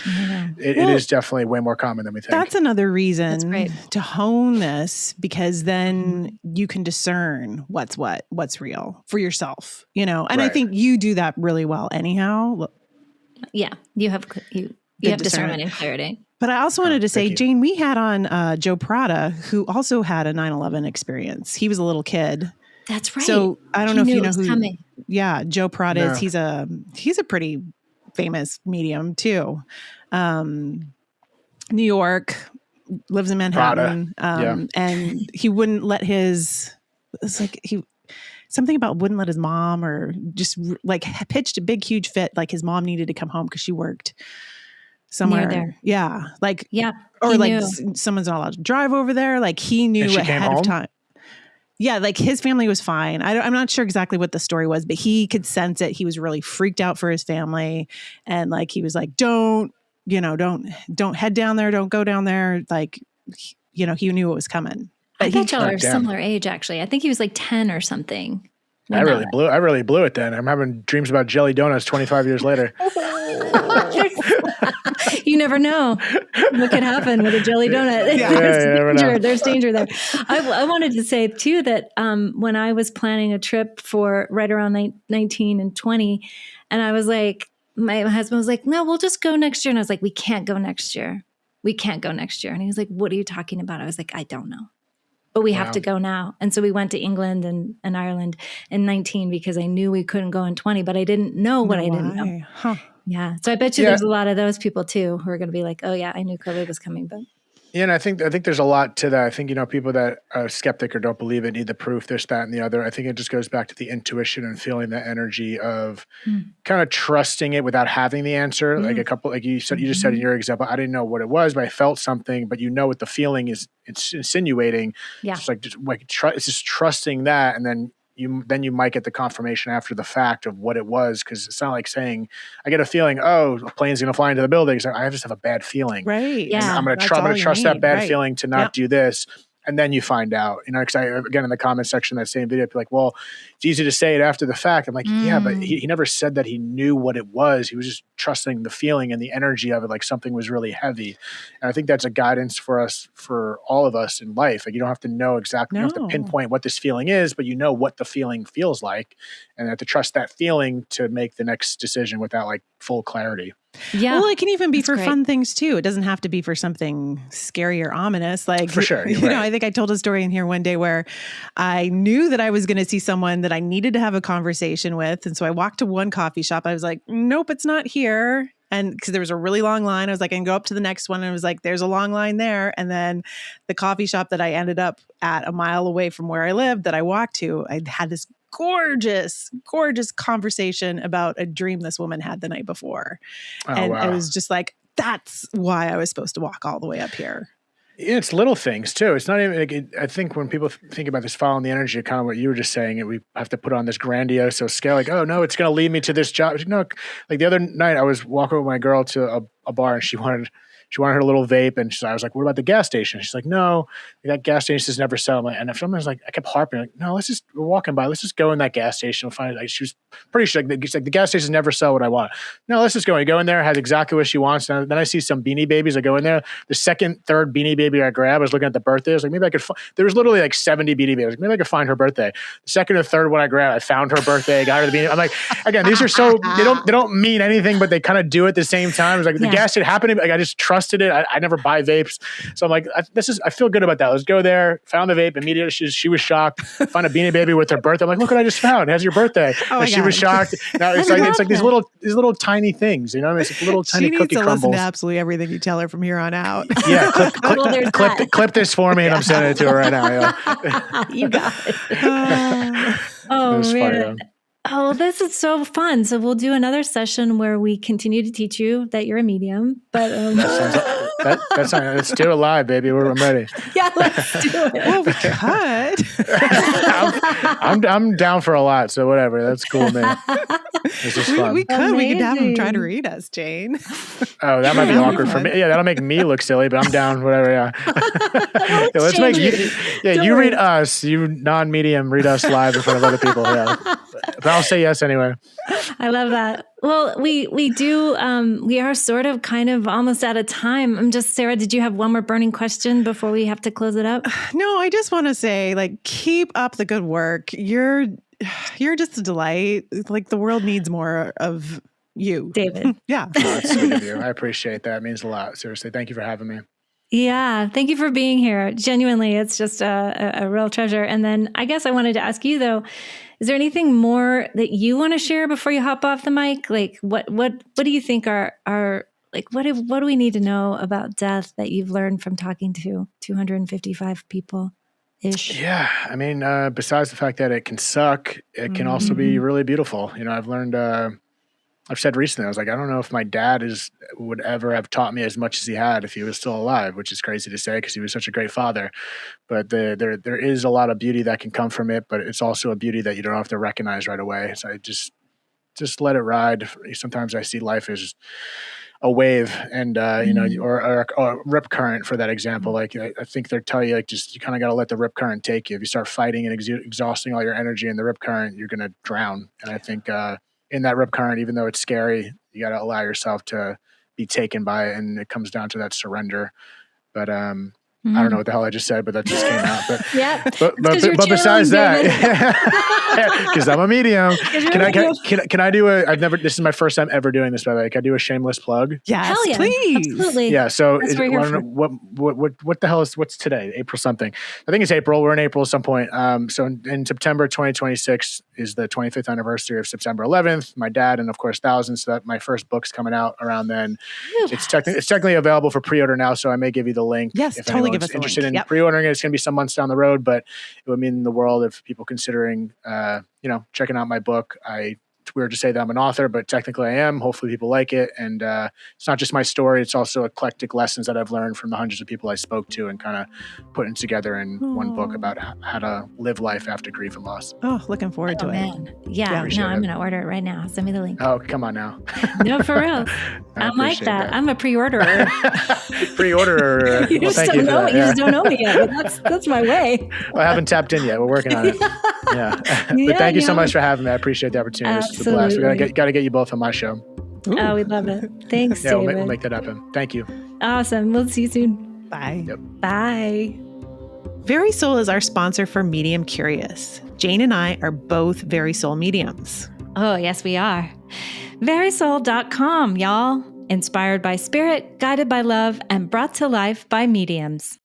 it is definitely way more common than we think. That's another reason to hone this, because then you can discern what's real for yourself, and I think you do that really well anyhow. Yeah. You have discernment and clarity. But I also wanted to say, Jane, we had on Joe Prada, who also had a 9/11 experience. He was a little kid. That's right. So I don't know if you know who. Coming. Yeah, Joe Prada is. He's a pretty famous medium too. New York, lives in Manhattan, and he wouldn't let something about wouldn't let his mom, or just like pitched a big huge fit. Like his mom needed to come home because she worked somewhere there. Yeah, or like someone's not allowed to drive over there. Like he knew ahead of time. Yeah, like his family was fine. I'm not sure exactly what the story was, but he could sense it. He was really freaked out for his family, and like he was like, "Don't head down there. Don't go down there." Like, he knew it was coming. But I thought y'all are similar age, actually. I think he was like 10 or something. I really blew it then. I'm having dreams about jelly donuts 25 years later. You never know what could happen with a jelly donut. There's danger there. I wanted to say too that when I was planning a trip for right around 19 and 20, and I was like, my husband was like, "No, we'll just go next year." And I was like, "We can't go next year. We can't go next year." And he was like, "What are you talking about?" I was like, "I don't know. But we have to go now." And so we went to England and Ireland in 19 because I knew we couldn't go in 20, but I didn't know what I didn't know. Huh. Yeah. So I bet you there's a lot of those people too who are going to be like, "Oh yeah, I knew COVID was coming." But yeah, and I think there's a lot to that. I think, people that are skeptic or don't believe it need the proof, this, that, and the other. I think it just goes back to the intuition and feeling the energy of kind of trusting it without having the answer. Like you just said in your example, I didn't know what it was, but I felt something, but what the feeling is, it's insinuating. Yeah. It's just trusting that. And then you might get the confirmation after the fact of what it was, because it's not like saying, I get a feeling, a plane's going to fly into the building. So I just have a bad feeling. Right. Yeah. And I'm going to trust that bad feeling to not do this. And then you find out, because again, in the comment section of that same video, people are like, "Well, it's easy to say it after the fact." I'm like, yeah, but he never said that he knew what it was. He was just trusting the feeling and the energy of it, like something was really heavy. And I think that's a guidance for us, for all of us in life. Like, you don't have to know exactly, you don't have to pinpoint what this feeling is, but you know what the feeling feels like. And you have to trust that feeling to make the next decision without like full clarity. Yeah. Well, it can even be for fun things too. It doesn't have to be for something scary or ominous. Like, for sure. I think I told a story in here one day where I knew that I was going to see someone that I needed to have a conversation with. And so I walked to one coffee shop. I was like, "Nope, it's not here." And because there was a really long line, I was like, I can go up to the next one. And I was like, there's a long line there. And then the coffee shop that I ended up at a mile away from where I lived that I walked to, I had this gorgeous conversation about a dream this woman had the night before. I was just like, that's why I was supposed to walk all the way up here. Yeah, it's little things too. It's not even I think when people think about this following the energy, kind of what you were just saying, we have to put on this grandiose scale, like, "Oh no, it's going to lead me to this job." No, like the other night I was walking with my girl to a bar, and she wanted her little vape, and I was like, "What about the gas station?" She's like, "No, that gas station just never sell." And if someone was like, I kept harping, like, "No, we're walking by, let's just go in that gas station. We'll find it." Like, she was pretty sure, like, the gas stations never sell what I want. "No, let's just go." You go in there, has exactly what she wants. And then I see some Beanie Babies. I go in there. The second, third Beanie Baby I grab, I was looking at the birthday. I was like, maybe I could there was literally like 70 Beanie Babies. Maybe I could find her birthday. The second or third one I grabbed, I found her birthday, got her the Beanie. I'm like, again, these are so, they don't mean anything, but they kind of do at the same time. It's like the gas station happened. Like, I just trusted it. I never buy vapes. So I'm like, I feel good about that. Let's go there. Found the vape. Immediately she was shocked. Found a Beanie Baby with her birthday. I'm like, "Look what I just found. It has your birthday." And she was shocked. Now it's like these little tiny things, It's like little tiny cookie crumbles. She needs to listen to absolutely everything you tell her from here on out. Yeah. Clip this for me, and I'm sending it to her right now. Yeah. You got it. Oh, man. Oh, this is so fun. So we'll do another session where we continue to teach you that you're a medium. But that's fine. Let's do it live, baby. I'm ready. Yeah, let's do it. Well, we could. I'm down for a lot, so whatever. That's cool, man. This is fun. We could have him try to read us, Jane. Oh, that might be awkward for me. Yeah, that'll make me look silly, but I'm down. Whatever. Yeah. Yeah, let's make you. Yeah, you read us. You non-medium read us live in front of other people. Yeah, but I'll say yes anyway. I love that. Well, we do. We are sort of kind of almost out of time. Sarah, did you have one more burning question before we have to close it up? No, I just want to say, like, keep up the good work. You're just a delight. Like, the world needs more of you, David. Yeah. Oh, that's sweet of you. I appreciate that. It means a lot. Seriously. Thank you for having me. Yeah. Thank you for being here. Genuinely, it's just a real treasure. And then I guess I wanted to ask you, though, is there anything more that you want to share before you hop off the mic? Like, what do you think are like, what do we need to know about death that you've learned from talking to 255 people ish? Yeah. I mean, besides the fact that it can suck, it can also be really beautiful. You know, I've learned, I've said recently, I was like, I don't know if my dad would ever have taught me as much as he had if he was still alive, which is crazy to say because he was such a great father. But there is a lot of beauty that can come from it, but it's also a beauty that you don't have to recognize right away. So I just let it ride. Sometimes I see life as a wave and, you know, or a rip current for that example. Like, I think they're telling you, like, just, you kind of got to let the rip current take you. If you start fighting and exhausting all your energy in the rip current, you're going to drown. And I think, in that rip current, even though it's scary, you got to allow yourself to be taken by it. And it comes down to that surrender. But, I don't know what the hell I just said, but that just came out. But yeah, but besides that, because I'm a medium, can I do this is my first time ever doing this, by the way. Can I do a shameless plug? Yes, hell yeah, please. Absolutely. Yeah. So what the hell is, what's today? April something. I think it's April. We're in April at some point. So in September 2026 is the 25th anniversary of September 11th. My dad and of course thousands. So that my first book's coming out around then. It's technically available for pre-order now. So I may give you the link. Yes, if totally. Interested in pre-ordering it. It's going to be some months down the road, but it would mean the world if people considering, checking out my book. It's weird to say that I'm an author, but technically I am. Hopefully people like it. And it's not just my story. It's also eclectic lessons that I've learned from the hundreds of people I spoke to and kind of putting together in one book about how to live life after grief and loss. Oh, looking forward to it. Yeah. No, I'm going to order it right now. Send me the link. Oh, come on now. No, for real. I'm like that. I'm a pre-orderer. Pre-orderer. You just don't know it. You just don't know me yet. But that's my way. Well, I haven't tapped in yet. We're working on it. Yeah. But thank you so much for having me. I appreciate the opportunity. It's a blast. We got to get you both on my show. Ooh. Oh, we love it. Thanks, yeah, David. we'll make that happen. Thank you. Awesome. We'll see you soon. Bye. Yep. Bye. Very Soul is our sponsor for Medium Curious. Jane and I are both Very Soul mediums. Oh, yes, we are. Verysoul.com, y'all. Inspired by spirit, guided by love, and brought to life by mediums.